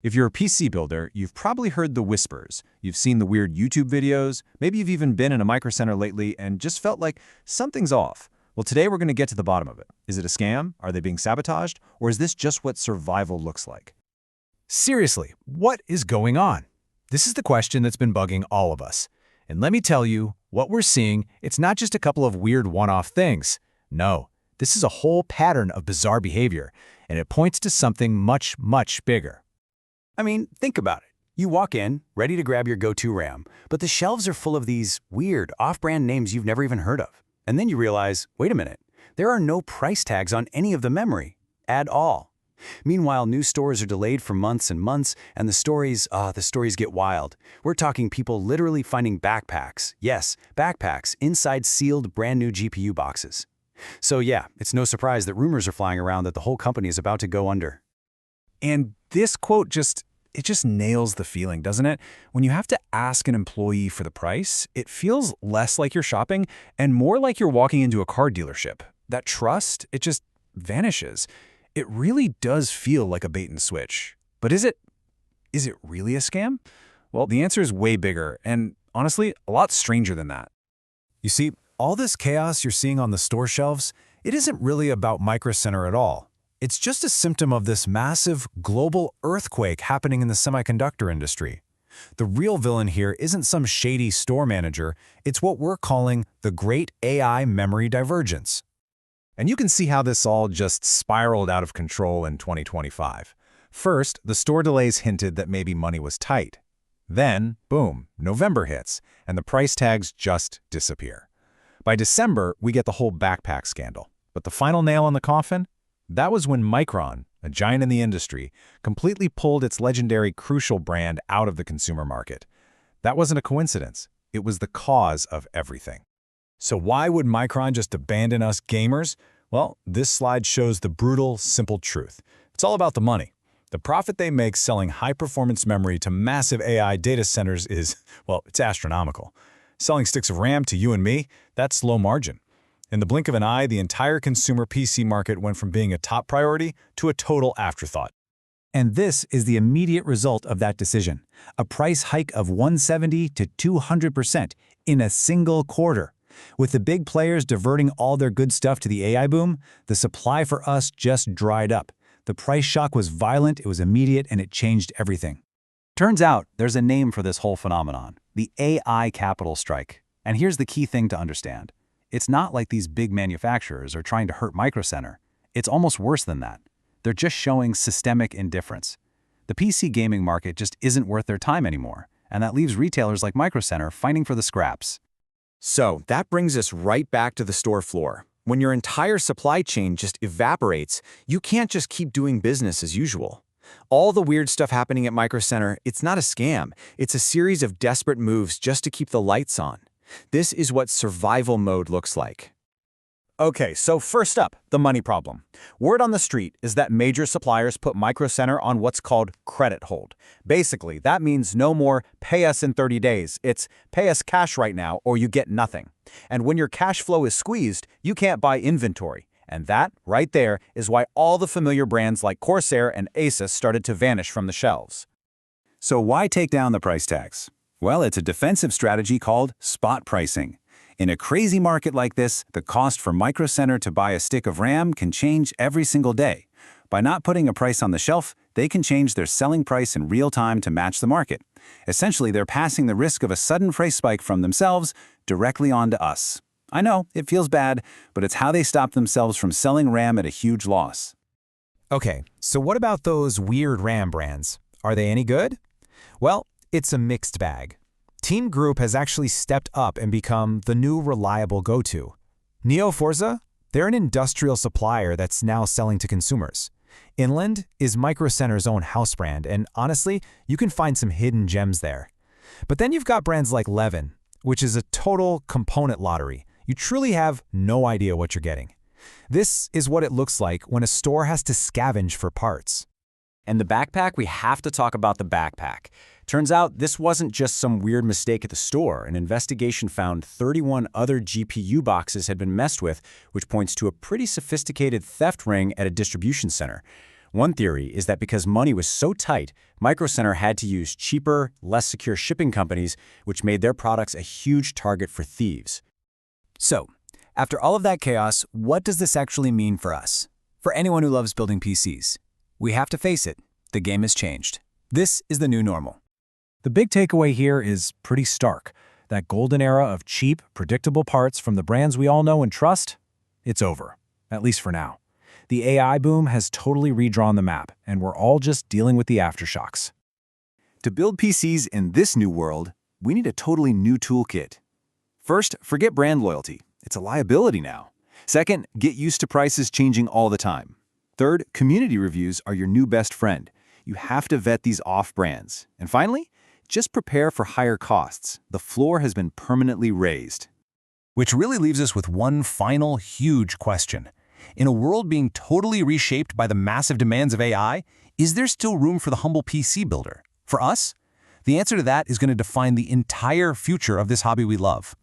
If you're a PC builder, you've probably heard the whispers. You've seen the weird YouTube videos. Maybe you've even been in a Micro Center lately and just felt like something's off. Well, today we're going to get to the bottom of it. Is it a scam? Are they being sabotaged? Or is this just what survival looks like? Seriously, what is going on? This is the question that's been bugging all of us. And let me tell you, what we're seeing, it's not just a couple of weird one-off things. No, this is a whole pattern of bizarre behavior, and it points to something much, much bigger. I mean, think about it. You walk in, ready to grab your go-to RAM, but the shelves are full of these weird, off-brand names you've never even heard of. And then you realize, wait a minute, there are no price tags on any of the memory at all. Meanwhile, new stores are delayed for months and months, and the stories get wild. We're talking people literally finding backpacks. Yes, backpacks inside sealed brand new GPU boxes. So yeah, it's no surprise that rumors are flying around that the whole company is about to go under. And this quote just nails the feeling, doesn't it? When you have to ask an employee for the price, it feels less like you're shopping and more like you're walking into a car dealership. That trust, it just vanishes. It really does feel like a bait and switch. But is it really a scam? Well, the answer is way bigger and, honestly, a lot stranger than that. You see, all this chaos you're seeing on the store shelves, it isn't really about Micro Center at all. It's just a symptom of this massive global earthquake happening in the semiconductor industry. The real villain here isn't some shady store manager, it's what we're calling the Great AI Memory Divergence. And you can see how this all just spiraled out of control in 2025. First, the store delays hinted that maybe money was tight. Then, boom, November hits, and the price tags just disappear. By December, we get the whole backpack scandal. But the final nail in the coffin? That was when Micron, a giant in the industry, completely pulled its legendary Crucial brand out of the consumer market. That wasn't a coincidence. It was the cause of everything. So why would Micron just abandon us gamers? Well, this slide shows the brutal, simple truth. It's all about the money. The profit they make selling high-performance memory to massive AI data centers is, well, it's astronomical. Selling sticks of RAM to you and me, that's low margin. In the blink of an eye, the entire consumer PC market went from being a top priority to a total afterthought. And this is the immediate result of that decision, a price hike of 170 to 200% in a single quarter. With the big players diverting all their good stuff to the AI boom, the supply for us just dried up. The price shock was violent, it was immediate, and it changed everything. Turns out there's a name for this whole phenomenon, the AI capital strike. And here's the key thing to understand. It's not like these big manufacturers are trying to hurt Micro Center. It's almost worse than that. They're just showing systemic indifference. The PC gaming market just isn't worth their time anymore, and that leaves retailers like Micro Center fighting for the scraps. So that brings us right back to the store floor. When your entire supply chain just evaporates, you can't just keep doing business as usual. All the weird stuff happening at Micro Center, it's not a scam. It's a series of desperate moves just to keep the lights on. This is what survival mode looks like. Okay, so first up, the money problem. Word on the street is that major suppliers put Micro Center on what's called credit hold. Basically, that means no more pay us in 30 days. It's pay us cash right now or you get nothing. And when your cash flow is squeezed, you can't buy inventory. And that, right there, is why all the familiar brands like Corsair and Asus started to vanish from the shelves. So why take down the price tags? Well, it's a defensive strategy called spot pricing. In a crazy market like this, the cost for Micro Center to buy a stick of RAM can change every single day. By not putting a price on the shelf, they can change their selling price in real time to match the market. Essentially, they're passing the risk of a sudden price spike from themselves directly on to us. I know, it feels bad, but it's how they stop themselves from selling RAM at a huge loss. Okay, so what about those weird RAM brands? Are they any good? Well, it's a mixed bag. Team Group has actually stepped up and become the new reliable go-to. Neo Forza? They're an industrial supplier that's now selling to consumers. Inland is Micro Center's own house brand, and honestly, you can find some hidden gems there. But then you've got brands like Levin, which is a total component lottery. You truly have no idea what you're getting. This is what it looks like when a store has to scavenge for parts. And the backpack, we have to talk about the backpack. Turns out this wasn't just some weird mistake at the store. An investigation found 31 other GPU boxes had been messed with, which points to a pretty sophisticated theft ring at a distribution center. One theory is that because money was so tight, Micro Center had to use cheaper, less secure shipping companies, which made their products a huge target for thieves. So, after all of that chaos, what does this actually mean for us? For anyone who loves building PCs, we have to face it. The game has changed. This is the new normal. The big takeaway here is pretty stark. That golden era of cheap, predictable parts from the brands we all know and trust, it's over, at least for now. The AI boom has totally redrawn the map, and we're all just dealing with the aftershocks. To build PCs in this new world, we need a totally new toolkit. First, forget brand loyalty. It's a liability now. Second, get used to prices changing all the time. Third, community reviews are your new best friend. You have to vet these off-brands. And finally, just prepare for higher costs. The floor has been permanently raised. Which really leaves us with one final huge question. In a world being totally reshaped by the massive demands of AI, is there still room for the humble PC builder? For us, the answer to that is going to define the entire future of this hobby we love.